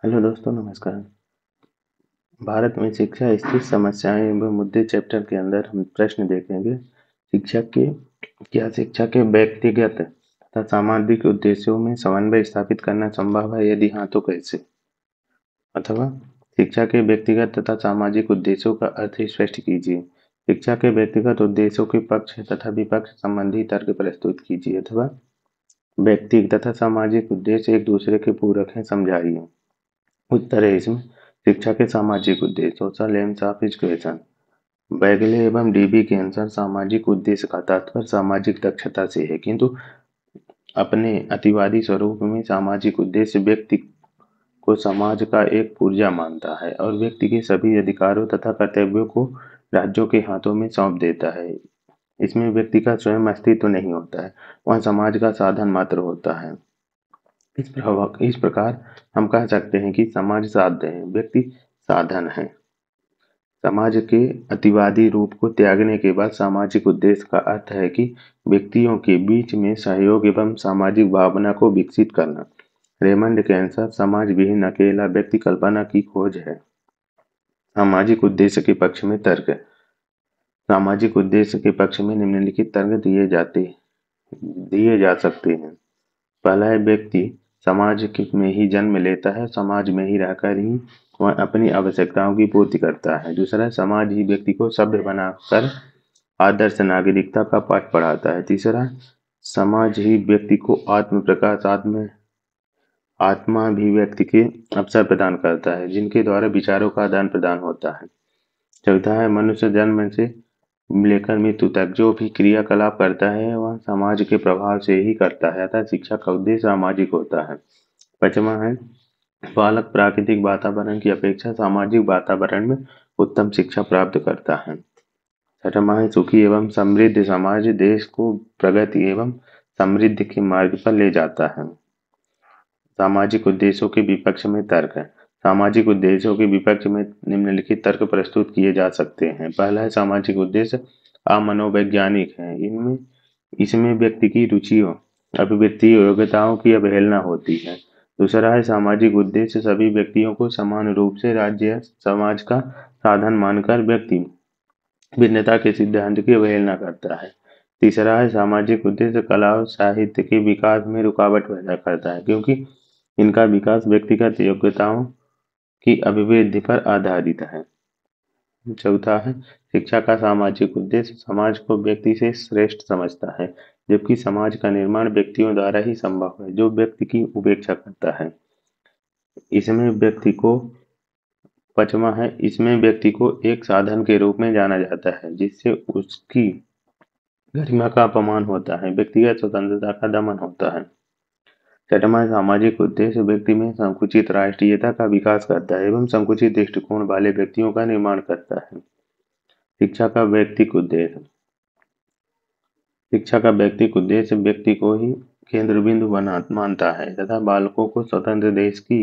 Hello दोस्तों, नमस्कार। भारत में शिक्षा स्थित समस्याएं एवं मुद्दे चैप्टर के अंदर हम प्रश्न देखेंगे। शिक्षा के क्या शिक्षा के व्यक्तिगत तथा सामाजिक उद्देश्यों में समन्वय स्थापित करना संभव है? यदि हाँ तो कैसे? अथवा शिक्षा के व्यक्तिगत तथा सामाजिक उद्देश्यों का अर्थ स्पष्ट कीजिए। शिक्षा के व्यक्तिगत उद्देश्यों के पक्ष तथा विपक्ष संबंधी तर्क प्रस्तुत कीजिए। अथवा व्यक्ति तथा सामाजिक उद्देश्य एक दूसरे के पूरक हैं, समझाइए। उत्तर है इसमें शिक्षा के सामाजिक उद्देश्य। Social AIIMS of education. बैगले एवं डीबी के अनुसार सामाजिक उद्देश्य का तात्पर्य सामाजिक दक्षता से है, किंतु अपने अतिवादी स्वरूप में सामाजिक उद्देश्य व्यक्ति को समाज का एक पुर्जा मानता है और व्यक्ति के सभी अधिकारों तथा कर्तव्यों को राज्यों के हाथों में सौंप देता है। इसमें व्यक्ति का स्वयं अस्तित्व नहीं होता है, वह समाज का साधन मात्र होता है। इस प्रकार हम कह सकते हैं कि समाज साध्य है, व्यक्ति साधन है। समाज के अतिवादी रूप को त्यागने के बाद सामाजिक उद्देश्य का अर्थ है कि व्यक्तियों के बीच में सहयोग एवं सामाजिक भावना को विकसित करना। रेमंड के अनुसार समाज विहीन अकेला व्यक्ति कल्पना की खोज है। सामाजिक उद्देश्य के पक्ष में तर्क। सामाजिक उद्देश्य के पक्ष में निम्नलिखित तर्क दिए जा सकते हैं। पहला है, व्यक्ति समाज में ही जन्म लेता है, समाज में ही रहकर ही वह अपनी आवश्यकताओं की पूर्ति करता है। दूसरा, समाज ही व्यक्ति को सभ्य बनाकर आदर्श नागरिकता का पाठ पढ़ाता है। तीसरा, समाज ही व्यक्ति को आत्म प्रकाश आत्माभिव्यक्ति के अवसर प्रदान करता है, जिनके द्वारा विचारों का आदान प्रदान होता है। चौथा है, मनुष्य जन्म से लेकर मृत्यु तक जो भी क्रियाकलाप करता है वह समाज के प्रभाव से ही करता है, अतः शिक्षा का उद्देश्य सामाजिक होता है। पांचवा है, बालक प्राकृतिक वातावरण की अपेक्षा सामाजिक वातावरण में उत्तम शिक्षा प्राप्त करता है। छठवां है, सुखी एवं समृद्ध समाज देश को प्रगति एवं समृद्धि के मार्ग पर ले जाता है। सामाजिक उद्देश्यों के विपक्ष में तर्क है। सामाजिक उद्देश्यों के विपक्ष में निम्नलिखित तर्क प्रस्तुत किए जा सकते हैं। पहला है, सामाजिक उद्देश्य अमनोवैज्ञानिक है। इसमें व्यक्ति की रुचियों, अभिवृत्ति, योग्यताओं की अवहेलना होती है। दूसरा है, सामाजिक उद्देश्य सभी व्यक्तियों को समान रूप से राज्य समाज का साधन मानकर व्यक्ति भिन्नता के सिद्धांत की अवहेलना करता है। तीसरा है, सामाजिक उद्देश्य कला और साहित्य के विकास में रुकावट पैदा करता है, क्योंकि इनका विकास व्यक्तिगत योग्यताओं की अभिवृद्धि पर आधारित है। चौथा है, शिक्षा का सामाजिक उद्देश्य समाज को व्यक्ति से श्रेष्ठ समझता है, जबकि समाज का निर्माण व्यक्तियों द्वारा ही संभव है जो व्यक्ति की उपेक्षा करता है। इसमें व्यक्ति को पांचवा है, इसमें व्यक्ति को एक साधन के रूप में जाना जाता है जिससे उसकी गरिमा का अपमान होता है, व्यक्तिगत स्वतंत्रता का दमन होता है। छठवां, सामाजिक उद्देश्य व्यक्ति में संकुचित राष्ट्रीयता का विकास करता है एवं संकुचित दृष्टिकोण वाले व्यक्तियों का निर्माण करता है। शिक्षा का व्यक्तिक उद्देश्य। शिक्षा का व्यक्तिक उद्देश्य व्यक्ति को ही केंद्र बिंदु मानता है तथा बालकों को स्वतंत्र देश की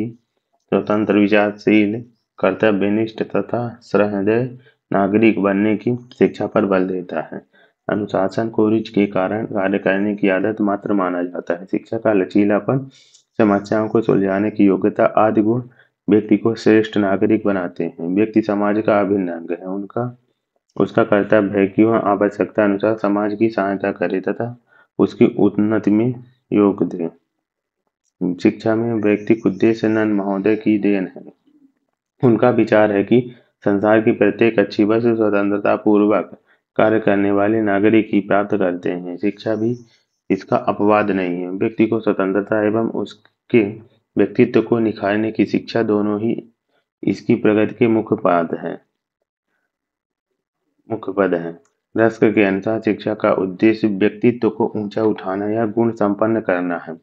स्वतंत्र विचारशील कर्तव्यनिष्ठ तथा सहृदय नागरिक बनने की शिक्षा पर बल देता है। अनुशासन को रुचि के कारण कार्य करने की आदत मात्र माना जाता है। शिक्षा का लचीलापन, समस्याओं को सुलझाने की योग्यता आदि गुण व्यक्ति को श्रेष्ठ नागरिक बनाते हैं। व्यक्ति समाज का अभिन्न अंग है, उसका कर्तव्य है कि वह आवश्यकता अनुसार समाज की सहायता करे तथा उसकी उन्नति में योग दे। शिक्षा में व्यक्तिक उद्देश्य नंद महोदय की देन है। उनका विचार है कि संसार की प्रत्येक अच्छी वस्तु स्वतंत्रता पूर्वक कार्य करने वाले नागरिक ही प्राप्त करते हैं। शिक्षा भी इसका अपवाद नहीं है। व्यक्ति को स्वतंत्रता एवं उसके व्यक्तित्व को निखारने की शिक्षा दोनों ही इसकी प्रगति के मुख्य पद है। रस्क के अनुसार शिक्षा का उद्देश्य व्यक्तित्व को ऊंचा उठाना या गुण संपन्न करना है।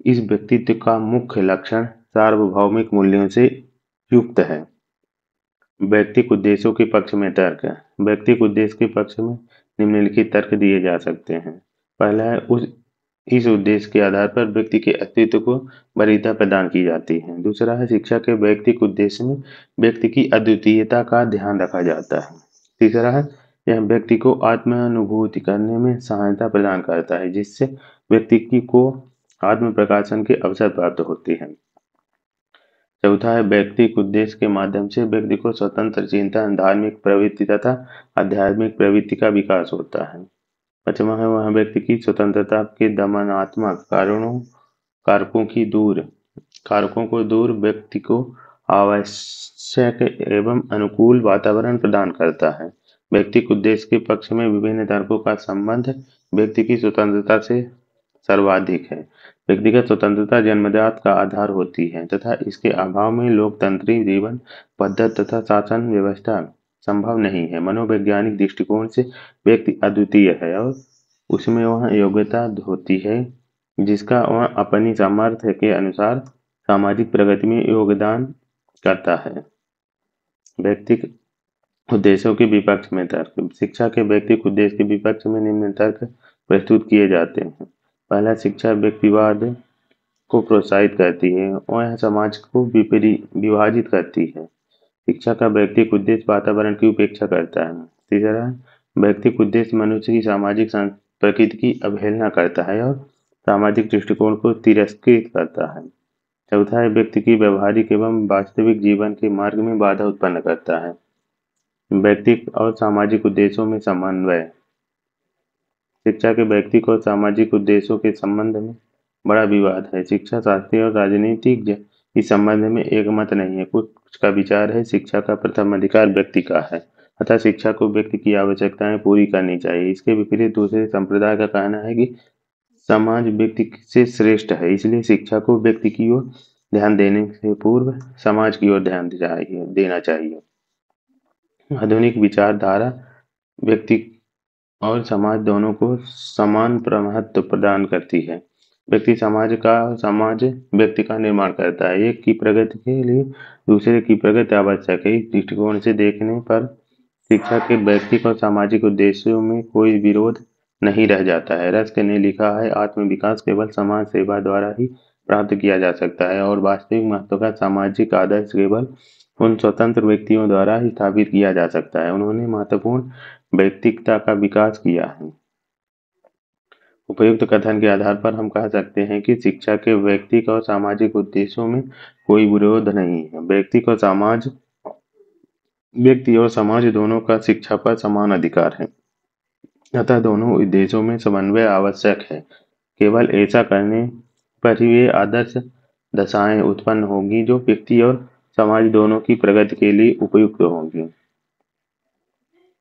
इस व्यक्तित्व का मुख्य लक्षण सार्वभौमिक मूल्यों से युक्त है। व्यक्तिक उद्देश्यों के पक्ष में तर्क है। व्यक्तिक उद्देश्य के पक्ष में निम्नलिखित तर्क दिए जा सकते हैं। पहला है, इस उद्देश्य के आधार पर व्यक्ति के अस्तित्व को वरीयता प्रदान की जाती है। दूसरा है, शिक्षा के व्यक्तिक उद्देश्य में व्यक्ति की अद्वितीयता का ध्यान रखा जाता है। तीसरा है, यह व्यक्ति को आत्मानुभूति करने में सहायता प्रदान करता है, जिससे व्यक्ति को आत्म प्रकाशन के अवसर प्राप्त होते हैं। चौथा है व्यक्तिक उद्देश्य के माध्यम से व्यक्ति को स्वतंत्र चिंतन, धार्मिक प्रवृत्ति तथा आध्यात्मिक प्रवृत्ति का विकास होता है। पांचवा है वह व्यक्ति की स्वतंत्रता के दमनात्मक कारकों को दूर व्यक्ति को आवश्यक एवं अनुकूल वातावरण प्रदान करता है। व्यक्तिक उद्देश्य के पक्ष में विभिन्न तर्कों का संबंध व्यक्ति की स्वतंत्रता से सर्वाधिक है। व्यक्तिगत स्वतंत्रता जन्मजात का आधार होती है तथा इसके अभाव में लोकतंत्री जीवन पद्धति तथा शासन व्यवस्था संभव नहीं है। मनोवैज्ञानिक दृष्टिकोण से व्यक्ति अद्वितीय है और उसमें वह योग्यता होती है जिसका वह अपनी सामर्थ्य के अनुसार सामाजिक प्रगति में योगदान करता है। व्यक्तिक उद्देश्यों के विपक्ष में तर्क। शिक्षा के व्यक्तिक उद्देश्य के विपक्ष में निम्न तर्क प्रस्तुत किए जाते हैं। पहला, शिक्षा व्यक्तिवाद को प्रोत्साहित करती है और यह समाज को विभाजित करती है। शिक्षा का व्यक्तिक उद्देश्य वातावरण की उपेक्षा करता है। तीसरा, व्यक्तिक उद्देश्य मनुष्य की सामाजिक प्रकृति की अवहेलना करता है और सामाजिक दृष्टिकोण को तिरस्कृत करता है। चौथा है, व्यक्ति की व्यवहारिक एवं वास्तविक जीवन के मार्ग में बाधा उत्पन्न करता है। व्यक्तिक और सामाजिक उद्देश्यों में समन्वय। शिक्षा के व्यक्तिक और सामाजिक उद्देश्यों के संबंध में बड़ा विवाद है। शिक्षा शास्त्री और राजनीतिज्ञ इस संबंध में एक मत नहीं है। कुछ का विचार है शिक्षा का प्रथम अधिकार व्यक्ति का है, अतः शिक्षा को व्यक्ति की आवश्यकताएं पूरी करनी चाहिए। इसके विपरीत दूसरे संप्रदाय का कहना है कि समाज व्यक्ति से श्रेष्ठ है, इसलिए शिक्षा को व्यक्ति की ओर ध्यान देने से पूर्व समाज की ओर ध्यान देना चाहिए। आधुनिक विचारधारा व्यक्ति और समाज दोनों को समान महत्व प्रदान करती है। व्यक्ति समाज व्यक्ति का निर्माण करता है। एक की प्रगति के लिए दूसरे की प्रगति आवश्यक है। इस दृष्टिकोण से देखने पर शिक्षा के व्यक्तिक और सामाजिक उद्देश्यों में कोई विरोध नहीं रह जाता है। रस्क ने लिखा है, आत्म विकास केवल समाज सेवा द्वारा ही प्राप्त किया जा सकता है और वास्तविक महत्व का सामाजिक आदर्श केवल उन स्वतंत्र व्यक्तियों द्वारा ही स्थापित किया जा सकता है। उन्होंने महत्वपूर्ण व्यक्तिकता का विकास किया है। उपयुक्त कथन के आधार पर हम कह सकते हैं कि शिक्षा के व्यक्तिक और सामाजिक उद्देश्यों में कोई विरोध नहीं है। व्यक्ति और समाज दोनों का शिक्षा पर समान अधिकार है, अतः दोनों उद्देश्यों में समन्वय आवश्यक है। केवल ऐसा करने पर ही वे आदर्श दशाएं उत्पन्न होंगी जो व्यक्ति और समाज दोनों की प्रगति के लिए उपयुक्त होंगी।